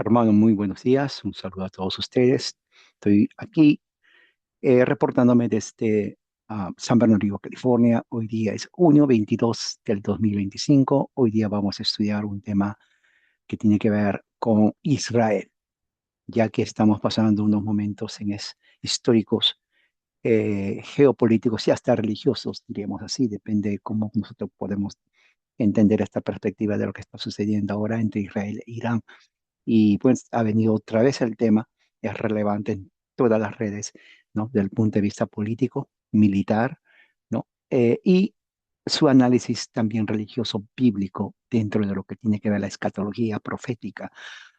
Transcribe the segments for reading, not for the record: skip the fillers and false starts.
Hermano, muy buenos días. Un saludo a todos ustedes. Estoy aquí reportándome desde San Bernardino, California. Hoy día es junio 22 del 2025. Hoy día vamos a estudiar un tema que tiene que ver con Israel, ya que estamos pasando unos momentos históricos, geopolíticos y hasta religiosos, diríamos así. Depende de cómo nosotros podemos entender esta perspectiva de lo que está sucediendo ahora entre Israel e Irán. Y pues ha venido otra vez el tema, es relevante en todas las redes, ¿no? Del punto de vista político, militar, ¿no? Y su análisis también religioso bíblico dentro de lo que tiene que ver la escatología profética,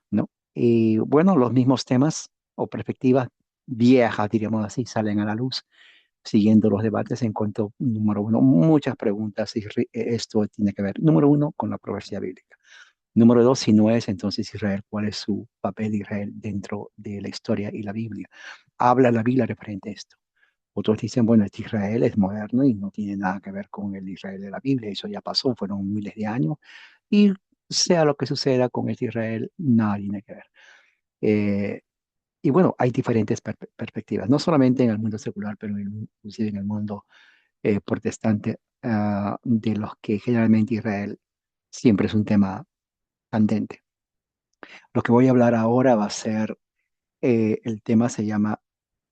¿no? Y bueno, los mismos temas o perspectivas viejas, diríamos así, salen a la luz siguiendo los debates en cuanto, número uno, muchas preguntas y esto tiene que ver, número uno, con la profecía bíblica. Número dos, si no es, entonces Israel, ¿cuál es su papel de Israel dentro de la historia y la Biblia? ¿Habla la Biblia referente a esto? Otros dicen, bueno, este Israel es moderno y no tiene nada que ver con el Israel de la Biblia, eso ya pasó, fueron miles de años, y sea lo que suceda con este Israel, nada tiene que ver. Eh, y bueno, hay diferentes perspectivas, no solamente en el mundo secular, pero inclusive en el mundo protestante, de los que generalmente Israel siempre es un tema candente. Lo que voy a hablar ahora va a ser, el tema se llama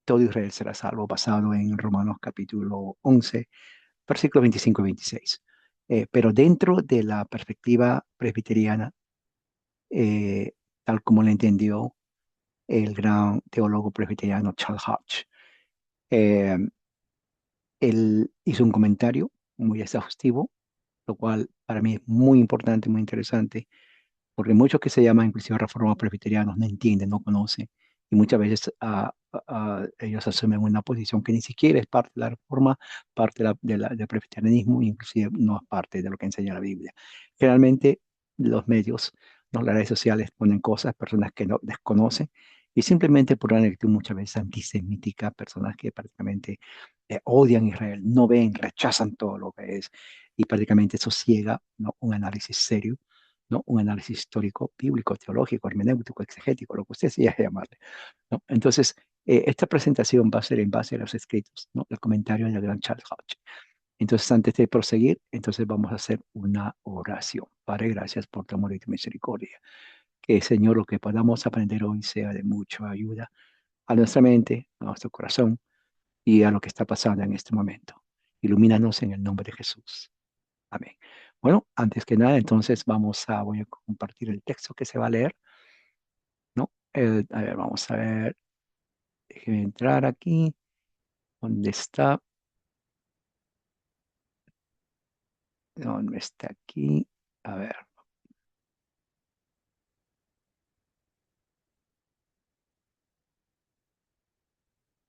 Todo Israel será salvo, basado en Romanos capítulo 11, versículos 25 y 26. Pero dentro de la perspectiva presbiteriana, eh, tal como la entendió el gran teólogo presbiteriano Charles Hodge, eh, él hizo un comentario muy exhaustivo, lo cual para mí es muy importante, muy interesante, porque muchos que se llaman inclusive reformadores presbiterianos no entienden, no conocen, y muchas veces ellos asumen una posición que ni siquiera es parte de la reforma, parte del presbiterianismo, inclusive no es parte de lo que enseña la Biblia. Generalmente los medios, ¿no? Las redes sociales ponen cosas, personas que no desconocen, y simplemente por una actitud muchas veces antisemítica, personas que prácticamente odian a Israel, no ven, rechazan todo lo que es, y prácticamente eso ciega, ¿no? Un análisis serio, ¿no? Un análisis histórico, bíblico, teológico, hermenéutico, exegético, lo que usted sea llamarle, ¿no? Entonces, esta presentación va a ser en base a los escritos, ¿no? El comentario del gran Charles Hodge. Entonces, antes de proseguir, entonces vamos a hacer una oración. Padre, gracias por tu amor y tu misericordia. Que, Señor, lo que podamos aprender hoy sea de mucha ayuda a nuestra mente, a nuestro corazón y a lo que está pasando en este momento. Ilumínanos en el nombre de Jesús. Amén. Bueno, antes que nada, entonces voy a compartir el texto que se va a leer, ¿no? A ver, vamos a ver, déjeme entrar aquí, ¿dónde está? ¿Dónde está aquí? A ver,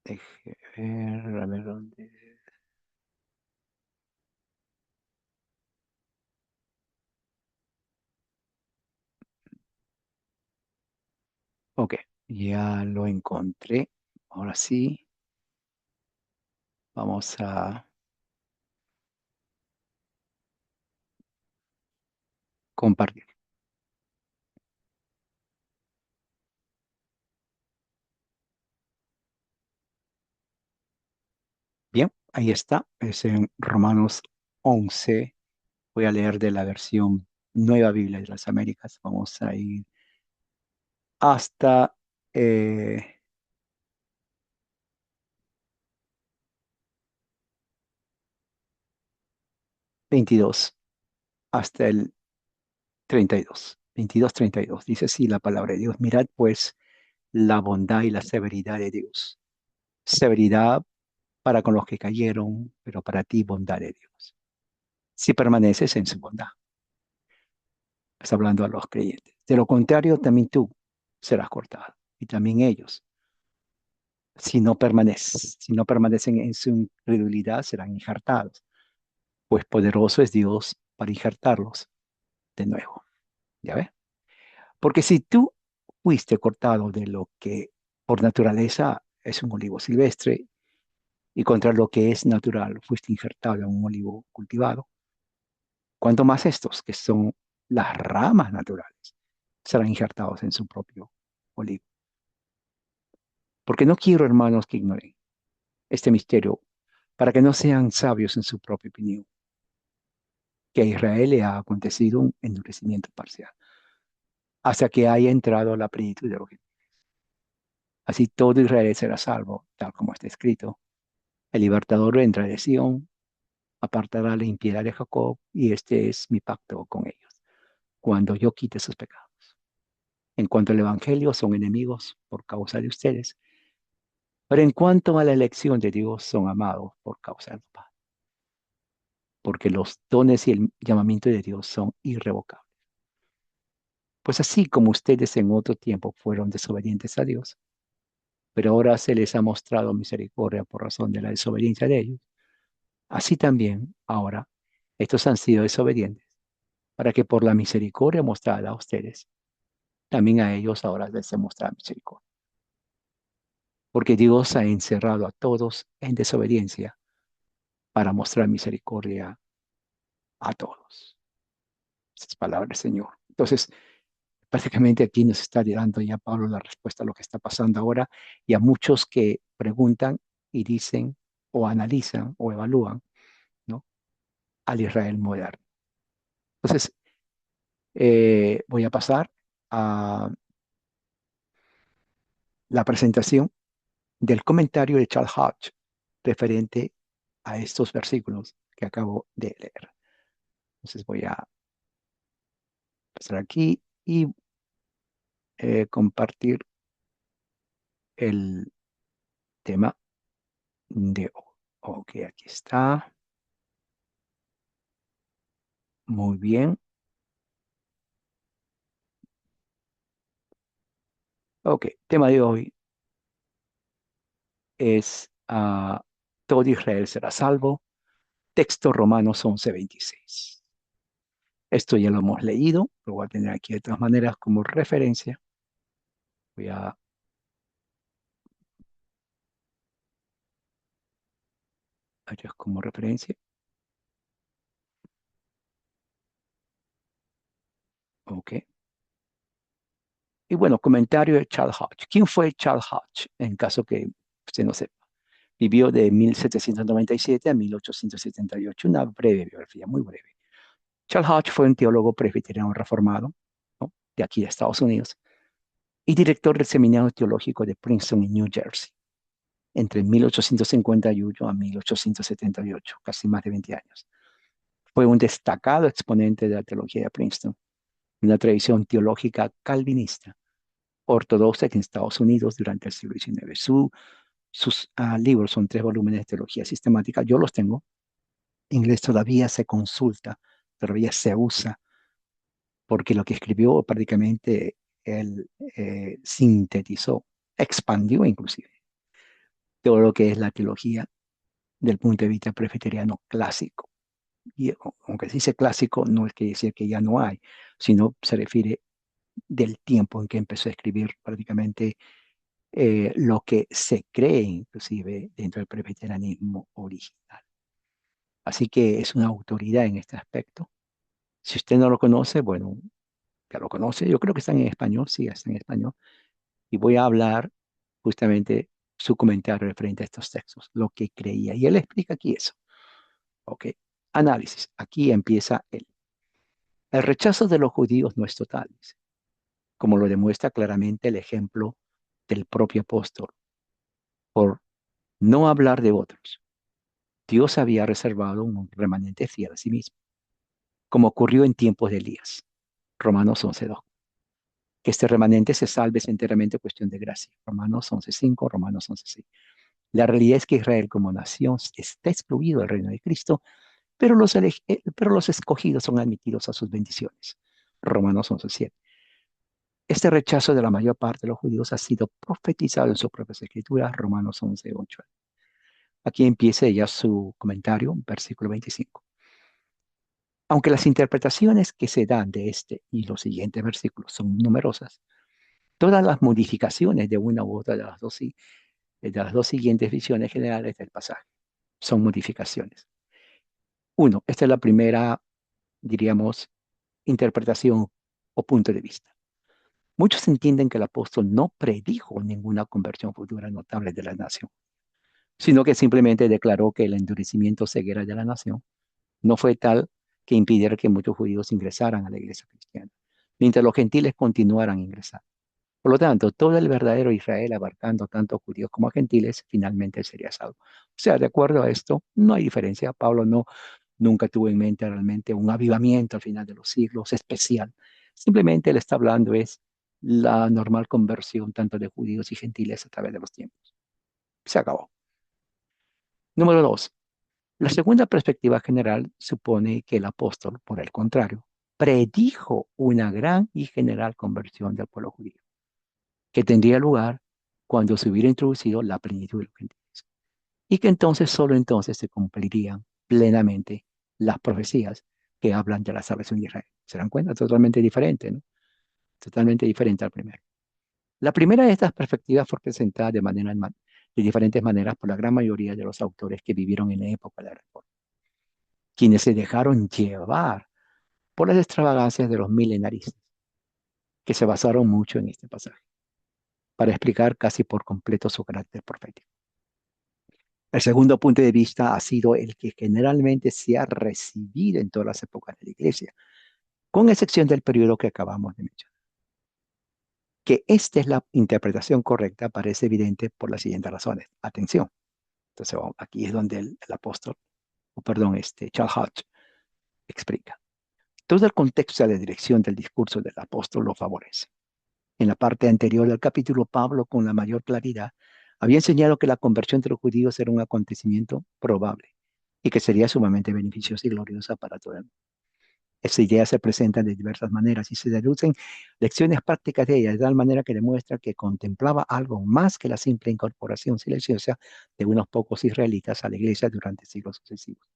déjeme ver, a ver dónde. Ok, ya lo encontré. Ahora sí, vamos a compartir. Bien, ahí está, es en Romanos 11. Voy a leer de la versión Nueva Biblia de las Américas. Vamos a ir hasta eh, 22, hasta el 32. 22, 32. Dice así la palabra de Dios. Mirad pues la bondad y la severidad de Dios. Severidad para con los que cayeron, pero para ti bondad de Dios. Si permaneces en su bondad. Está hablando a los creyentes. De lo contrario, también tú serás cortado. Y también ellos. Si no permanecen en su incredulidad, serán injertados. Pues poderoso es Dios para injertarlos de nuevo. ¿Ya ves? Porque si tú fuiste cortado de lo que por naturaleza es un olivo silvestre y contra lo que es natural fuiste injertado en un olivo cultivado, ¿cuánto más estos que son las ramas naturales? serán injertados en su propio olivo. Porque no quiero, hermanos, que ignoren este misterio, para que no sean sabios en su propia opinión, que a Israel le ha acontecido un endurecimiento parcial, hasta que haya entrado a la plenitud de lo que. Así todo Israel será salvo, tal como está escrito. El libertador vendrá de Sión, apartará la impiedad de Jacob, y este es mi pacto con ellos, cuando yo quite sus pecados. En cuanto al Evangelio, son enemigos por causa de ustedes, pero en cuanto a la elección de Dios, son amados por causa del Padre, porque los dones y el llamamiento de Dios son irrevocables. Pues así como ustedes en otro tiempo fueron desobedientes a Dios, pero ahora se les ha mostrado misericordia por razón de la desobediencia de ellos, así también ahora estos han sido desobedientes, para que por la misericordia mostrada a ustedes, también a ellos ahora les se muestra misericordia. Porque Dios ha encerrado a todos en desobediencia para mostrar misericordia a todos. Esas palabras del Señor. Entonces, prácticamente aquí nos está dando ya Pablo la respuesta a lo que está pasando ahora y a muchos que preguntan y dicen o analizan o evalúan, ¿no?, al Israel moderno. Entonces, voy a pasar a la presentación del comentario de Charles Hodge referente a estos versículos que acabo de leer. Entonces voy a pasar aquí y compartir el tema de hoy. Ok, aquí está. Muy bien. Ok, tema de hoy es todo Israel será salvo. Texto Romanos 11:26. Esto ya lo hemos leído, lo voy a tener aquí de todas maneras como referencia. Voy a ver como referencia. Ok. Y bueno, comentario de Charles Hodge. ¿Quién fue Charles Hodge? En caso que usted no sepa. Vivió de 1797 a 1878, una breve biografía, muy breve. Charles Hodge fue un teólogo presbiteriano reformado, ¿no?, de aquí de Estados Unidos, y director del Seminario Teológico de Princeton en New Jersey, entre 1851 a 1878, casi más de 20 años. Fue un destacado exponente de la teología de Princeton, una tradición teológica calvinista, ortodoxa en Estados Unidos durante el siglo XIX. Sus libros son 3 volúmenes de teología sistemática. Yo los tengo. En inglés todavía se consulta, todavía se usa, porque lo que escribió prácticamente él sintetizó, expandió inclusive todo lo que es la teología del punto de vista presbiteriano clásico. Y aunque se dice clásico, no es que decir que ya no hay, sino se refiere del tiempo en que empezó a escribir prácticamente lo que se cree inclusive dentro del presbiterianismo original. Así que es una autoridad en este aspecto. Si usted no lo conoce, bueno, ya lo conoce. Yo creo que está en español, sí, está en español. Y voy a hablar justamente su comentario referente a estos textos, lo que creía. Y él explica aquí eso. Ok, análisis. Aquí empieza él. El rechazo de los judíos no es total, dice, como lo demuestra claramente el ejemplo del propio apóstol, por no hablar de otros. Dios había reservado un remanente fiel a sí mismo, como ocurrió en tiempos de Elías. Romanos 11:2. Que este remanente se salve es enteramente cuestión de gracia. Romanos 11:5, Romanos 11:6. La realidad es que Israel como nación está excluido del reino de Cristo, pero los escogidos son admitidos a sus bendiciones. Romanos 11:7. Este rechazo de la mayor parte de los judíos ha sido profetizado en sus propias escrituras. Romanos 11:8. Aquí empieza ya su comentario, versículo 25. Aunque las interpretaciones que se dan de este y los siguientes versículos son numerosas, todas las modificaciones de una u otra de las dos siguientes visiones generales del pasaje son modificaciones. Uno, esta es la primera, diríamos, interpretación o punto de vista. Muchos entienden que el apóstol no predijo ninguna conversión futura notable de la nación, sino que simplemente declaró que el endurecimiento ceguera de la nación no fue tal que impidiera que muchos judíos ingresaran a la iglesia cristiana, mientras los gentiles continuaran ingresando. Por lo tanto, todo el verdadero Israel, abarcando tanto judíos como gentiles, finalmente sería salvo. O sea, de acuerdo a esto, no hay diferencia. Pablo nunca tuvo en mente realmente un avivamiento al final de los siglos especial. Simplemente él está hablando es la normal conversión tanto de judíos y gentiles a través de los tiempos. Se acabó. Número dos, la segunda perspectiva general supone que el apóstol, por el contrario, predijo una gran y general conversión del pueblo judío, que tendría lugar cuando se hubiera introducido la plenitud de los gentiles, y que entonces, solo entonces, se cumplirían plenamente las profecías que hablan de la salvación de Israel. ¿Se dan cuenta? Totalmente diferente, ¿no? Totalmente diferente al primero. La primera de estas perspectivas fue presentada de diferentes maneras por la gran mayoría de los autores que vivieron en la época de la Reforma, quienes se dejaron llevar por las extravagancias de los milenaristas, que se basaron mucho en este pasaje, para explicar casi por completo su carácter profético. El segundo punto de vista ha sido el que generalmente se ha recibido en todas las épocas de la Iglesia, con excepción del periodo que acabamos de mencionar. Que esta es la interpretación correcta parece evidente por las siguientes razones. Atención. Entonces, aquí es donde el apóstol, o perdón, Charles Hodge explica. Todo el contexto de la dirección del discurso del apóstol lo favorece. En la parte anterior del capítulo, Pablo, con la mayor claridad, había enseñado que la conversión de los judíos era un acontecimiento probable y que sería sumamente beneficiosa y gloriosa para todo el mundo. Esa idea se presenta de diversas maneras y se deducen lecciones prácticas de ella, de tal manera que demuestra que contemplaba algo más que la simple incorporación silenciosa de unos pocos israelitas a la iglesia durante siglos sucesivos.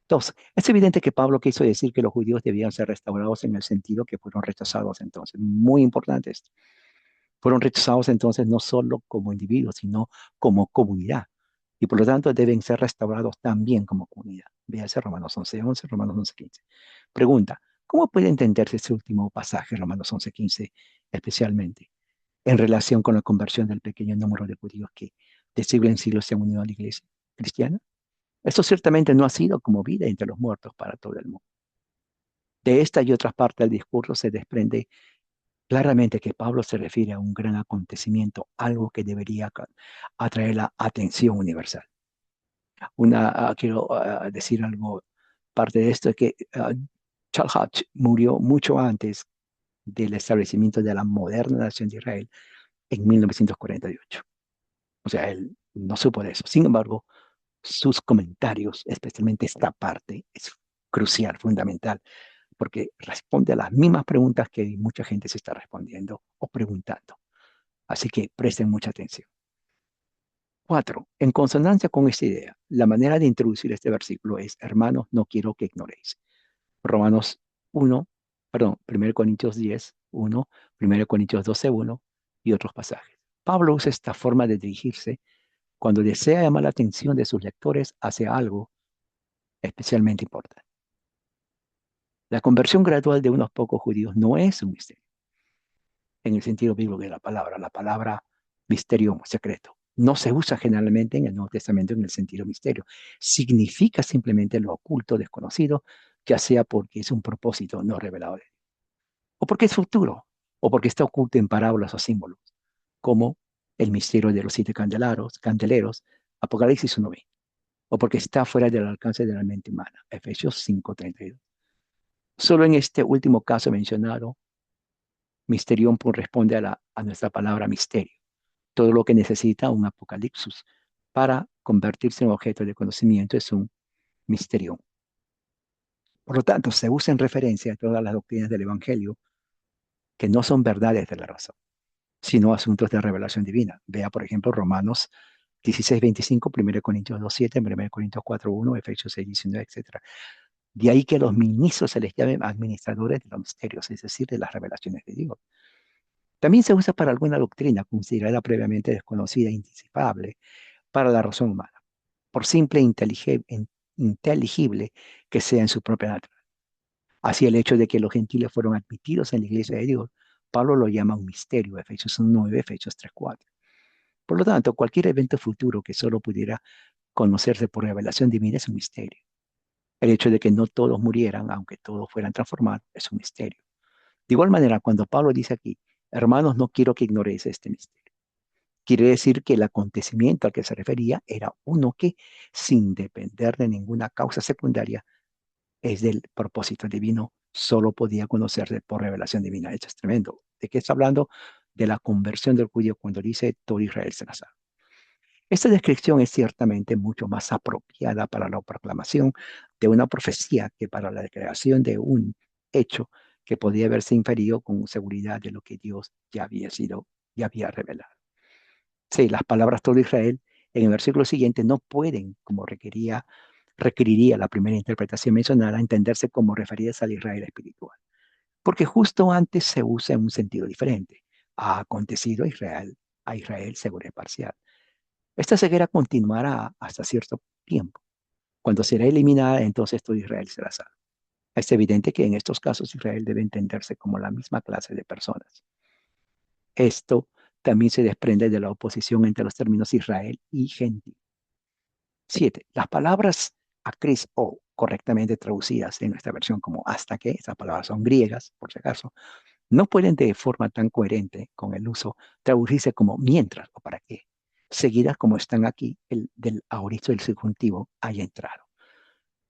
Dos, es evidente que Pablo quiso decir que los judíos debían ser restaurados en el sentido que fueron rechazados entonces. Muy importante esto. Fueron rechazados entonces no solo como individuos, sino como comunidad. Y por lo tanto deben ser restaurados también como comunidad. Véase Romanos 11:11, Romanos 11:15. Pregunta, ¿cómo puede entenderse este último pasaje, Romanos 11:15, especialmente, en relación con la conversión del pequeño número de judíos que de siglo en siglo se han unido a la iglesia cristiana? Esto ciertamente no ha sido como vida entre los muertos para todo el mundo. De esta y otras partes del discurso se desprende claramente que Pablo se refiere a un gran acontecimiento, algo que debería atraer la atención universal. Quiero decir algo, parte de esto es que Charles Hodge murió mucho antes del establecimiento de la moderna nación de Israel en 1948. O sea, él no supo de eso. Sin embargo, sus comentarios, especialmente esta parte, es crucial, fundamental, porque responde a las mismas preguntas que mucha gente se está respondiendo o preguntando. Así que presten mucha atención. Cuatro, en consonancia con esta idea, la manera de introducir este versículo es, hermanos, no quiero que ignoréis. Romanos 1, perdón, 1 Corintios 10, 1, 1 Corintios 12, 1 y otros pasajes. Pablo usa esta forma de dirigirse cuando desea llamar la atención de sus lectores hacia algo especialmente importante. La conversión gradual de unos pocos judíos no es un misterio en el sentido bíblico de la palabra misterio secreto. No se usa generalmente en el Nuevo Testamento en el sentido misterio. Significa simplemente lo oculto, desconocido, ya sea porque es un propósito no revelado, o porque es futuro, o porque está oculto en parábolas o símbolos, como el misterio de los siete candeleros, Apocalipsis 1:20, o porque está fuera del alcance de la mente humana, Efesios 5:32. Solo en este último caso mencionado, Misterion responde a nuestra palabra misterio, todo lo que necesita un apocalipsis para convertirse en objeto de conocimiento es un misterium. Por lo tanto, se usa en referencia a todas las doctrinas del Evangelio que no son verdades de la razón, sino asuntos de revelación divina. Vea, por ejemplo, Romanos 16:25, 1 Corintios 2:7, 1 Corintios 4:1, Efesios 6:19, etc. De ahí que los ministros se les llamen administradores de los misterios, es decir, de las revelaciones de Dios. También se usa para alguna doctrina considerada previamente desconocida e intisipable para la razón humana, por simple e inteligible que sea en su propia naturaleza. Así el hecho de que los gentiles fueron admitidos en la iglesia de Dios Pablo lo llama un misterio, Efesios 9, Efesios 3:4. Por lo tanto, cualquier evento futuro que solo pudiera conocerse por revelación divina es un misterio. El hecho de que no todos murieran, aunque todos fueran transformados, es un misterio. De igual manera, cuando Pablo dice aquí, hermanos, no quiero que ignoréis este misterio, quiere decir que el acontecimiento al que se refería era uno que, sin depender de ninguna causa secundaria, es del propósito divino, solo podía conocerse por revelación divina. Eso es tremendo. ¿De qué está hablando? De la conversión del judío cuando dice todo Israel será salvo. Esta descripción es ciertamente mucho más apropiada para la proclamación de una profecía que para la declaración de un hecho que podía haberse inferido con seguridad de lo que Dios ya había revelado. Sí, las palabras todo Israel en el versículo siguiente no pueden, como requeriría la primera interpretación mencionada, entenderse como referidas al Israel espiritual, porque justo antes se usa en un sentido diferente. Ha acontecido a Israel ceguera parcial. Esta ceguera continuará hasta cierto tiempo. Cuando será eliminada, entonces todo Israel será salvo. Es evidente que en estos casos Israel debe entenderse como la misma clase de personas. Esto también se desprende de la oposición entre los términos Israel y gentil. 7. Las palabras acris o correctamente traducidas en nuestra versión como hasta que, esas palabras son griegas, por si acaso, no pueden de forma tan coherente con el uso traducirse como mientras o para qué, seguidas como están aquí el del aorizo del subjuntivo haya entrado.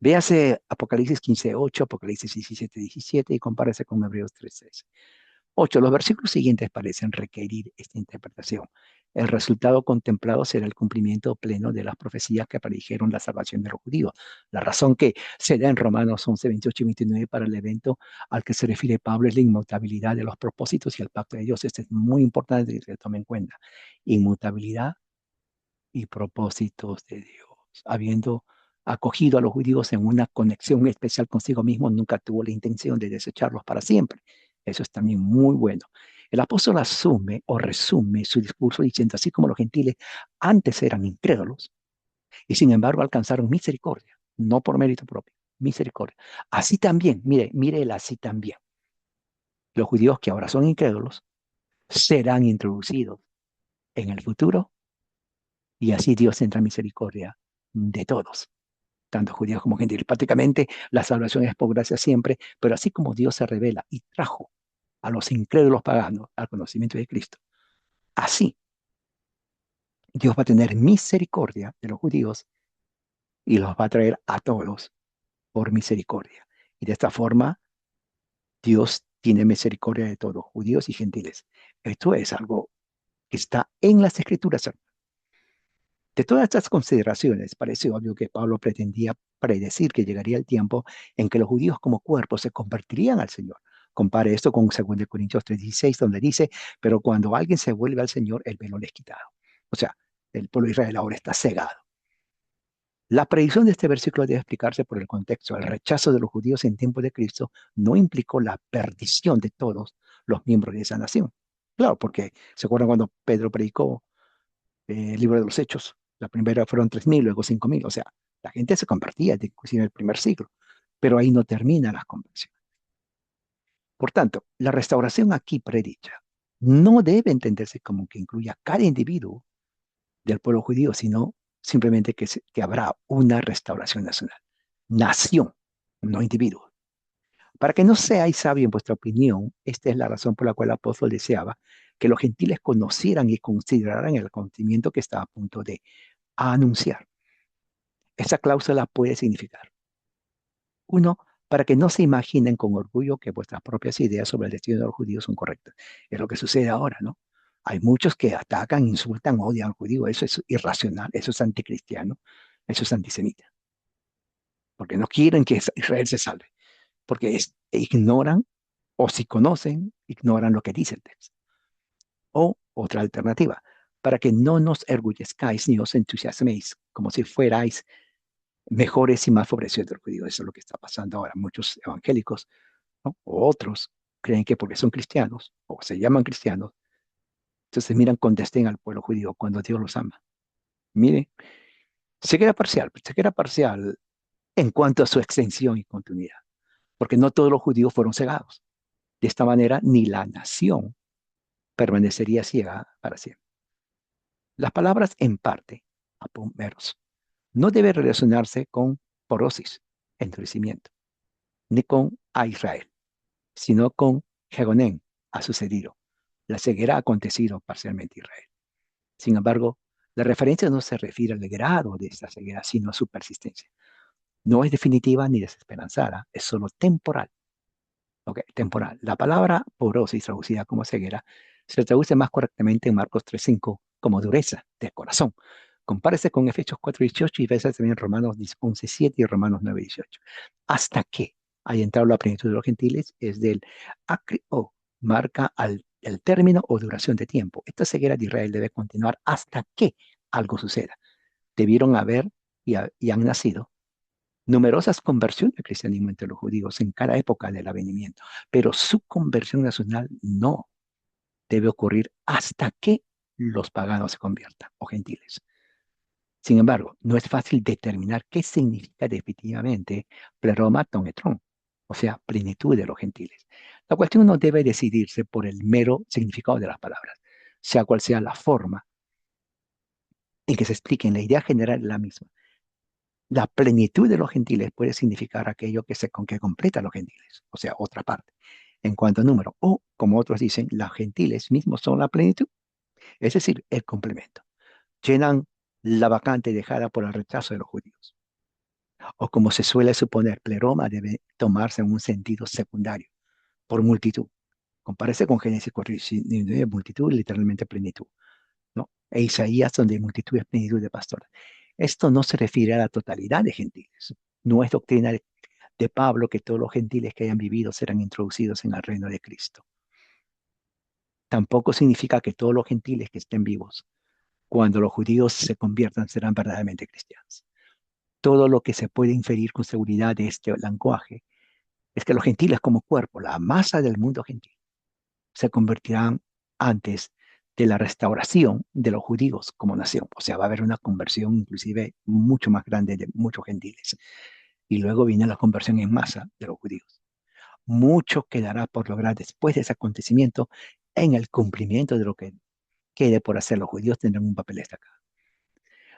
Véase Apocalipsis 15:8, Apocalipsis 17:17 y compárese con Hebreos 3:6. 8. Los versículos siguientes parecen requerir esta interpretación. El resultado contemplado será el cumplimiento pleno de las profecías que predijeron la salvación de los judíos. La razón que se da en Romanos 11:28 y 29 para el evento al que se refiere Pablo es la inmutabilidad de los propósitos y el pacto de Dios. Este es muy importante que se tome en cuenta. Inmutabilidad y propósitos de Dios. Habiendo acogido a los judíos en una conexión especial consigo mismo, nunca tuvo la intención de desecharlos para siempre. Eso es también muy bueno. El apóstol asume o resume su discurso diciendo, así como los gentiles antes eran incrédulos y sin embargo alcanzaron misericordia, no por mérito propio, misericordia. Así también, mire el así también. Los judíos que ahora son incrédulos serán introducidos en el futuro y así Dios tendrá misericordia de todos, tanto judíos como gentiles. Prácticamente la salvación es por gracia siempre, pero así como Dios se revela y trajo a los incrédulos paganos al conocimiento de Cristo, así Dios va a tener misericordia de los judíos y los va a traer a todos por misericordia. Y de esta forma, Dios tiene misericordia de todos, judíos y gentiles. Esto es algo que está en las Escrituras. De todas estas consideraciones, parece obvio que Pablo pretendía predecir que llegaría el tiempo en que los judíos como cuerpo se convertirían al Señor. Compare esto con 2 Corintios 3:16, donde dice, pero cuando alguien se vuelve al Señor, el velo le es quitado. O sea, el pueblo de Israel ahora está cegado. La predicción de este versículo debe explicarse por el contexto. El rechazo de los judíos en tiempo de Cristo no implicó la perdición de todos los miembros de esa nación. Claro, porque se acuerdan cuando Pedro predicó el libro de los Hechos. La primera fueron 3.000, luego 5.000. O sea, la gente se convertía, inclusive en el primer siglo. Pero ahí no termina la conversión. Por tanto, la restauración aquí predicha no debe entenderse como que incluya a cada individuo del pueblo judío, sino simplemente que habrá una restauración nacional. Nación, no individuo. Para que no seáis sabios en vuestra opinión, esta es la razón por la cual el apóstol deseaba que los gentiles conocieran y consideraran el acontecimiento que estaba a punto de anunciar. Esa cláusula puede significar, uno, para que no se imaginen con orgullo que vuestras propias ideas sobre el destino de los judíos son correctas. Es lo que sucede ahora, ¿no? Hay muchos que atacan, insultan, odian al judío. Eso es irracional, eso es anticristiano, eso es antisemita, porque no quieren que Israel se salve, porque ignoran o si conocen, ignoran lo que dice el texto. O otra alternativa, para que no nos orgullezcáis ni os entusiasméis como si fuerais mejores y más favorecidos del judío. Eso es lo que está pasando ahora. Muchos evangélicos, ¿no? O otros creen que porque son cristianos o se llaman cristianos, entonces miran con desdén al pueblo judío cuando Dios los ama. Miren, se queda parcial en cuanto a su extensión y continuidad, porque no todos los judíos fueron cegados. De esta manera, ni la nación permanecería ciega para siempre. Las palabras en parte, apomeros, no debe relacionarse con porosis, endurecimiento, ni con a Israel, sino con Jegonén, ha sucedido. La ceguera ha acontecido parcialmente a Israel. Sin embargo, la referencia no se refiere al grado de esta ceguera, sino a su persistencia. No es definitiva ni desesperanzada, es solo temporal. Ok, temporal. La palabra porosis, traducida como ceguera, se traduce más correctamente en Marcos 3:5 como dureza de corazón. Compárese con Efesios 4:18 y veces también Romanos 11:7 y Romanos 9:18. Hasta que haya entrado la plenitud de los gentiles es del acrio, marca el término o duración de tiempo. Esta ceguera de Israel debe continuar hasta que algo suceda. Debieron haber y han nacido numerosas conversiones al cristianismo entre los judíos en cada época del avenimiento, pero su conversión nacional no debe ocurrir hasta que los paganos se conviertan o gentiles. Sin embargo, no es fácil determinar qué significa definitivamente pleroma tometron, o sea, plenitud de los gentiles. La cuestión no debe decidirse por el mero significado de las palabras, sea cual sea la forma en que se expliquen, la idea general es la misma. La plenitud de los gentiles puede significar aquello que completa a los gentiles, o sea, otra parte, en cuanto a número. O, como otros dicen, los gentiles mismos son la plenitud, es decir, el complemento. Llenan la vacante dejada por el rechazo de los judíos. O como se suele suponer, pleroma debe tomarse en un sentido secundario, por multitud. Compárese con Génesis 4:19, multitud, literalmente plenitud, ¿no? E Isaías, donde multitud es plenitud de pastores. Esto no se refiere a la totalidad de gentiles. No es doctrina de Pablo que todos los gentiles que hayan vivido serán introducidos en el reino de Cristo. Tampoco significa que todos los gentiles que estén vivos, cuando los judíos se conviertan, serán verdaderamente cristianos. Todo lo que se puede inferir con seguridad de este lenguaje es que los gentiles como cuerpo, la masa del mundo gentil, se convertirán antes de la restauración de los judíos como nación. O sea, va a haber una conversión inclusive mucho más grande de muchos gentiles. Y luego viene la conversión en masa de los judíos. Mucho quedará por lograr después de ese acontecimiento en el cumplimiento de lo que quede por hacer. Los judíos tendrán un papel destacado.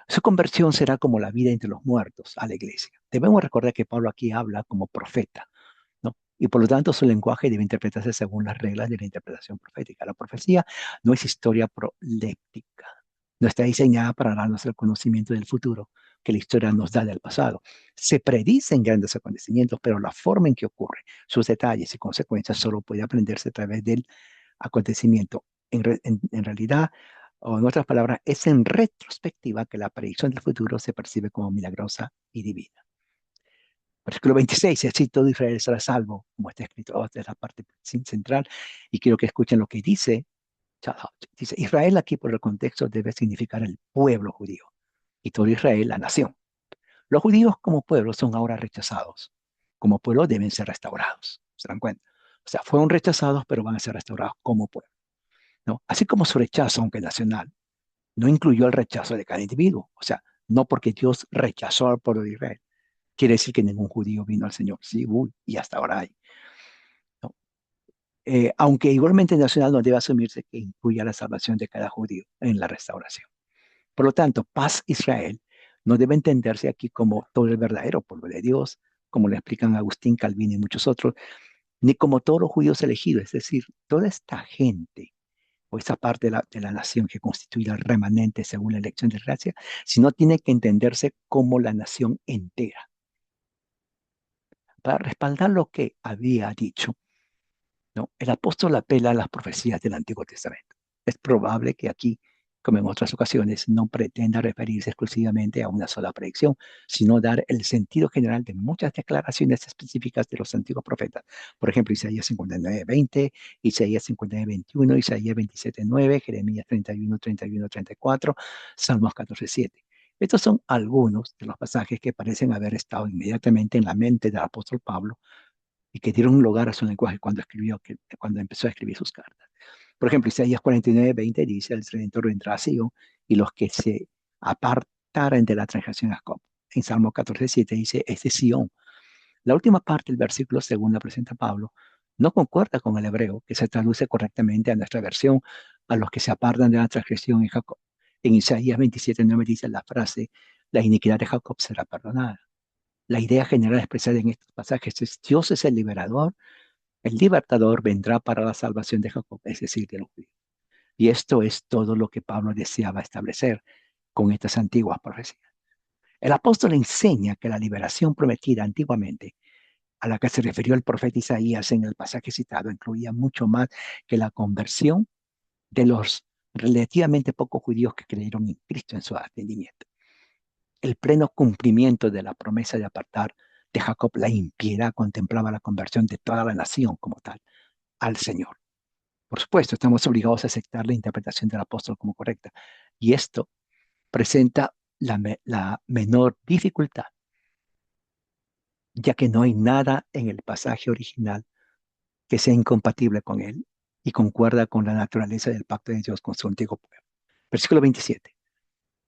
Su conversión será como la vida entre los muertos a la iglesia. Debemos recordar que Pablo aquí habla como profeta, ¿no? Y por lo tanto su lenguaje debe interpretarse según las reglas de la interpretación profética. La profecía no es historia proléctica, no está diseñada para darnos el conocimiento del futuro que la historia nos da del pasado. Se predicen grandes acontecimientos, pero la forma en que ocurre, sus detalles y consecuencias solo puede aprenderse a través del acontecimiento. En realidad, o en otras palabras, es en retrospectiva que la predicción del futuro se percibe como milagrosa y divina. Versículo 26, y así todo Israel será salvo, como está escrito, esta es la parte central, y quiero que escuchen lo que dice. Dice, Israel aquí por el contexto debe significar el pueblo judío, y todo Israel la nación. Los judíos como pueblo son ahora rechazados. Como pueblo deben ser restaurados. ¿Se dan cuenta? O sea, fueron rechazados, pero van a ser restaurados como pueblo, ¿no? Así como su rechazo, aunque nacional, no incluyó el rechazo de cada individuo. O sea, no porque Dios rechazó al pueblo de Israel, quiere decir que ningún judío vino al Señor. Sí, uy, y hasta ahora hay, ¿no? Aunque igualmente nacional no debe asumirse que incluya la salvación de cada judío en la restauración. Por lo tanto, paz Israel no debe entenderse aquí como todo el verdadero pueblo de Dios, como le explican Agustín, Calvino y muchos otros, ni como todos los judíos elegidos, es decir, toda esta gente o esa parte de la nación que constituye el remanente según la elección de gracia, sino tiene que entenderse como la nación entera. Para respaldar lo que había dicho, ¿no? El apóstol apela a las profecías del Antiguo Testamento. Es probable que aquí, como en otras ocasiones, no pretenda referirse exclusivamente a una sola predicción, sino dar el sentido general de muchas declaraciones específicas de los antiguos profetas. Por ejemplo, Isaías 59:20, Isaías 59:21, Isaías 27:9, Jeremías 31:31-34, Salmos 14:7. Estos son algunos de los pasajes que parecen haber estado inmediatamente en la mente del apóstol Pablo y que dieron lugar a su lenguaje cuando empezó a escribir sus cartas. Por ejemplo, Isaías 49:20 dice, el Redentor vendrá a Sion y los que se apartaren de la transgresión a Jacob. En Salmo 14:7 dice, es de Sion. La última parte del versículo, según la presenta Pablo, No concuerda con el hebreo, que se traduce correctamente a nuestra versión, a los que se apartan de la transgresión en Jacob. En Isaías 27:9 dice la frase, la iniquidad de Jacob será perdonada. La idea general expresada en estos pasajes es Dios es el libertador vendrá para la salvación de Jacob, es decir, de los judíos. Y esto es todo lo que Pablo deseaba establecer con estas antiguas profecías. El apóstol enseña que la liberación prometida antiguamente, a la que se refirió el profeta Isaías en el pasaje citado, incluía mucho más que la conversión de los relativamente pocos judíos que creyeron en Cristo en su atendimiento. El pleno cumplimiento de la promesa de apartar de Jacob la impiedad contemplaba la conversión de toda la nación como tal al Señor. Por supuesto, estamos obligados a aceptar la interpretación del apóstol como correcta. Y esto presenta la menor dificultad, ya que no hay nada en el pasaje original que sea incompatible con él y concuerda con la naturaleza del pacto de Dios con su antiguo pueblo. Versículo 27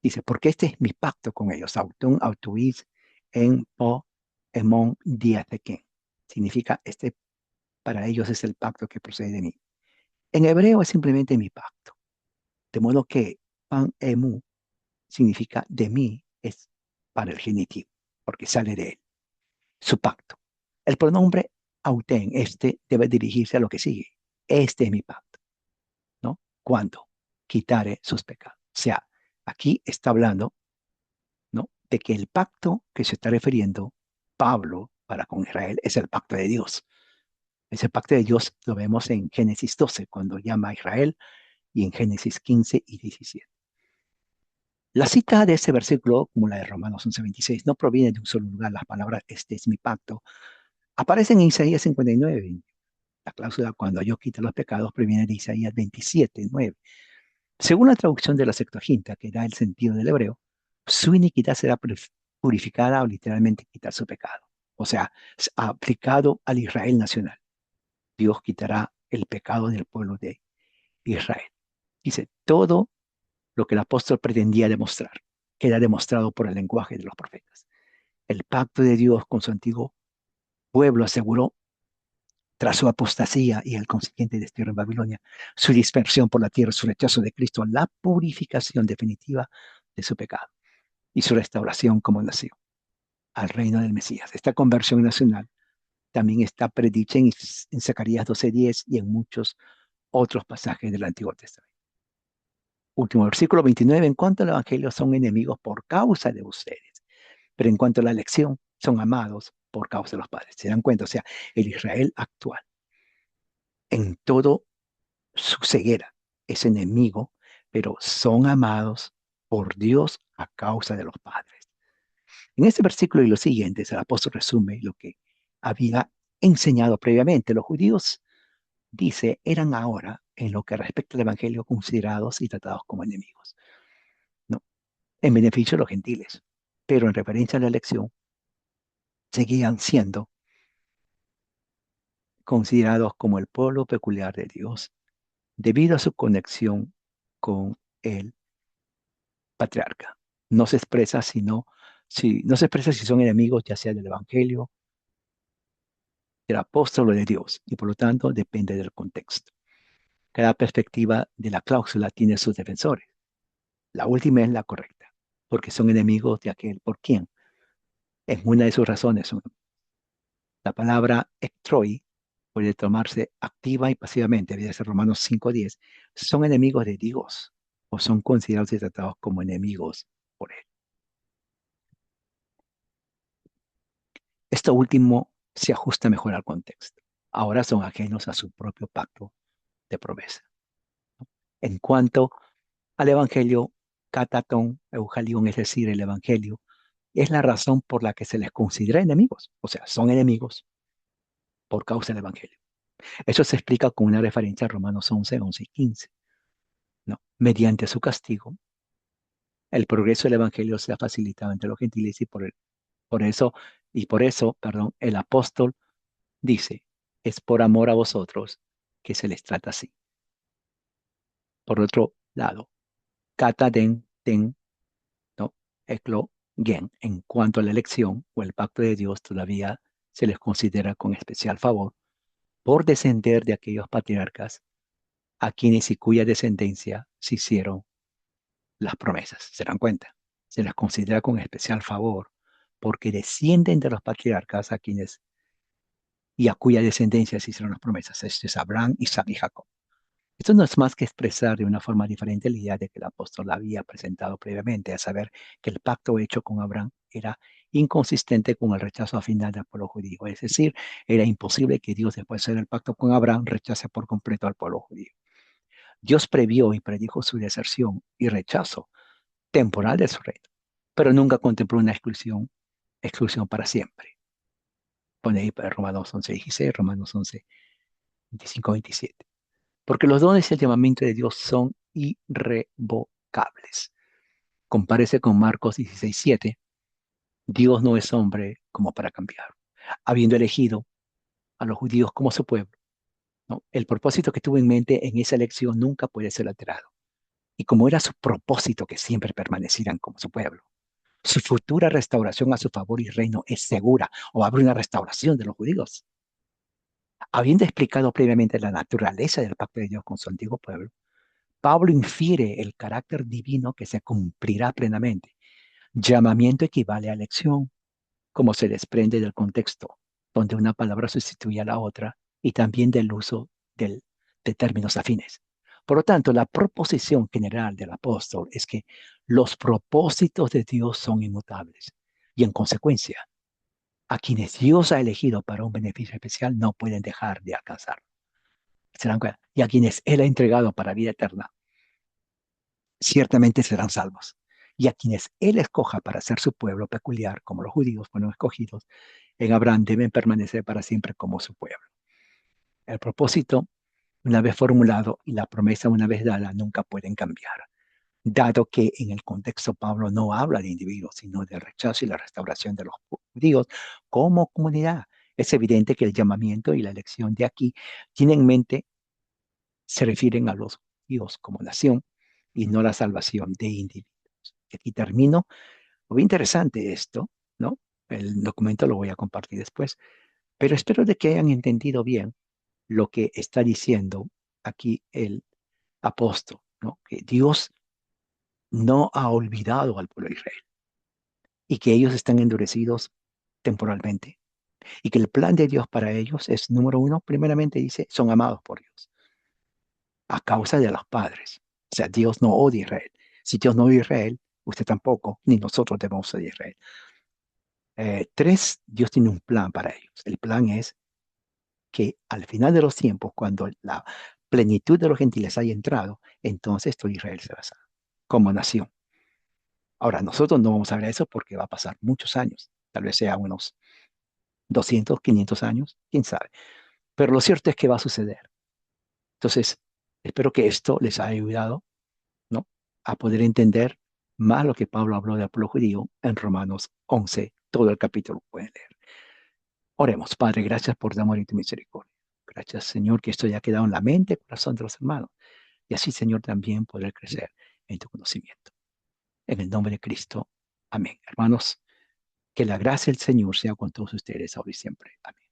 dice, porque este es mi pacto con ellos, autun autuis en po emon diatheken. Significa, este para ellos es el pacto que procede de mí. En hebreo es simplemente mi pacto, de modo que pan emu significa de mí, es para el genitivo, porque sale de él, su pacto. El pronombre auten, este, debe dirigirse a lo que sigue. Este es mi pacto, ¿no? Cuando quitare sus pecados. O sea, aquí está hablando, ¿no? De que el pacto que se está refiriendo Pablo para con Israel es el pacto de Dios. Ese pacto de Dios lo vemos en Génesis 12, cuando llama a Israel, y en Génesis 15 y 17. La cita de este versículo, como la de Romanos 11:26, no proviene de un solo lugar. Las palabras, este es mi pacto, aparecen en Isaías 59. La cláusula, cuando yo quite los pecados, proviene de Isaías 27:9. Según la traducción de la Septuaginta, que da el sentido del hebreo, su iniquidad será purificada o literalmente quitar su pecado. O sea, es aplicado al Israel nacional. Dios quitará el pecado del pueblo de Israel. Dice, todo lo que el apóstol pretendía demostrar queda demostrado por el lenguaje de los profetas. El pacto de Dios con su antiguo pueblo aseguró, tras su apostasía y el consiguiente destierro en Babilonia, su dispersión por la tierra, su rechazo de Cristo, la purificación definitiva de su pecado y su restauración como nación al reino del Mesías. Esta conversión nacional también está predicha en Zacarías 12:10 y en muchos otros pasajes del Antiguo Testamento. Último versículo 29, en cuanto al Evangelio son enemigos por causa de ustedes, pero en cuanto a la elección son amados por causa de los padres. ¿Se dan cuenta? O sea, el Israel actual en todo su ceguera es enemigo, pero son amados por Dios a causa de los padres. En este versículo y los siguientes, el apóstol resume lo que había enseñado previamente. Los judíos, dice, eran ahora, en lo que respecta al Evangelio, considerados y tratados como enemigos, ¿no? En beneficio de los gentiles, pero en referencia a la elección, seguían siendo considerados como el pueblo peculiar de Dios, debido a su conexión con el patriarca. No se expresa no se expresa si son enemigos, ya sea del Evangelio, del apóstol o de Dios, y por lo tanto depende del contexto. Cada perspectiva de la cláusula tiene sus defensores. La última es la correcta, porque son enemigos de aquel por quien, en una de sus razones, la palabra ektroi puede tomarse activa y pasivamente, debe ser Romanos 5:10, son enemigos de Dios o son considerados y tratados como enemigos por él. Esto último se ajusta mejor al contexto. Ahora son ajenos a su propio pacto de promesa. En cuanto al Evangelio, cataton, euchalion, es decir, el Evangelio, es la razón por la que se les considera enemigos. O sea, son enemigos por causa del Evangelio. Eso se explica con una referencia a Romanos 11 y 15. ¿No? Mediante su castigo, el progreso del Evangelio se ha facilitado entre los gentiles y por eso, perdón, el apóstol dice, es por amor a vosotros que se les trata así. Por otro lado, kata ten, ¿no? Eklo gen, en cuanto a la elección o el pacto de Dios, todavía se les considera con especial favor por descender de aquellos patriarcas a quienes y cuya descendencia se hicieron las promesas. ¿Se dan cuenta? Se les considera con especial favor porque descienden de los patriarcas a quienes y a cuya descendencia se hicieron las promesas. Este es Abraham, Isaac y Jacob. Esto no es más que expresar de una forma diferente la idea de que el apóstol había presentado previamente, a saber que el pacto hecho con Abraham era inconsistente con el rechazo final del pueblo judío. Es decir, era imposible que Dios, después de hacer el pacto con Abraham, rechace por completo al pueblo judío. Dios previó y predijo su deserción y rechazo temporal de su reino, pero nunca contempló una exclusión para siempre. Pone ahí para Romanos 11:16, Romanos 11:25-27. Porque los dones y el llamamiento de Dios son irrevocables. Compárese con Marcos 16:7. Dios no es hombre como para cambiar. Habiendo elegido a los judíos como su pueblo, ¿no? El propósito que tuvo en mente en esa elección nunca puede ser alterado. Y como era su propósito que siempre permanecieran como su pueblo, su futura restauración a su favor y reino es segura, o habrá una restauración de los judíos. Habiendo explicado previamente la naturaleza del pacto de Dios con su antiguo pueblo, Pablo infiere el carácter divino que se cumplirá plenamente. Llamamiento equivale a elección, como se desprende del contexto, donde una palabra sustituye a la otra, y también del uso de términos afines. Por lo tanto, la proposición general del apóstol es que los propósitos de Dios son inmutables y, en consecuencia, a quienes Dios ha elegido para un beneficio especial no pueden dejar de alcanzarlo. ¿Se dan cuenta? Y a quienes Él ha entregado para vida eterna, ciertamente serán salvos. Y a quienes Él escoja para ser su pueblo peculiar, como los judíos fueron escogidos en Abraham, deben permanecer para siempre como su pueblo. El propósito, una vez formulado, y la promesa, una vez dada, nunca pueden cambiar, dado que en el contexto Pablo no habla de individuos, sino del rechazo y la restauración de los judíos como comunidad. Es evidente que el llamamiento y la elección de aquí tienen en mente, se refieren a los judíos como nación y no la salvación de individuos. Y aquí termino. Muy interesante esto, ¿no? El documento lo voy a compartir después, pero espero de que hayan entendido bien lo que está diciendo aquí el apóstol, ¿no? Que Dios no ha olvidado al pueblo de Israel y que ellos están endurecidos temporalmente y que el plan de Dios para ellos es, número uno, primeramente dice, son amados por Dios a causa de los padres. O sea, Dios no odia a Israel. Si Dios no odia a Israel, usted tampoco, ni nosotros debemos odiar a Israel. Tres, Dios tiene un plan para ellos. El plan es que al final de los tiempos, cuando la plenitud de los gentiles haya entrado, entonces todo Israel será salvo como nación. Ahora, nosotros no vamos a ver eso porque va a pasar muchos años, tal vez sea unos 200, 500 años, quién sabe. Pero lo cierto es que va a suceder. Entonces, espero que esto les haya ayudado, ¿no? A poder entender más lo que Pablo habló del pueblo judío en Romanos 11, todo el capítulo pueden leer. Oremos, Padre, gracias por tu amor y tu misericordia. Gracias, Señor, que esto ya ha quedado en la mente y corazón de los hermanos. Y así, Señor, también poder crecer en tu conocimiento. En el nombre de Cristo. Amén. Hermanos, que la gracia del Señor sea con todos ustedes ahora y siempre. Amén.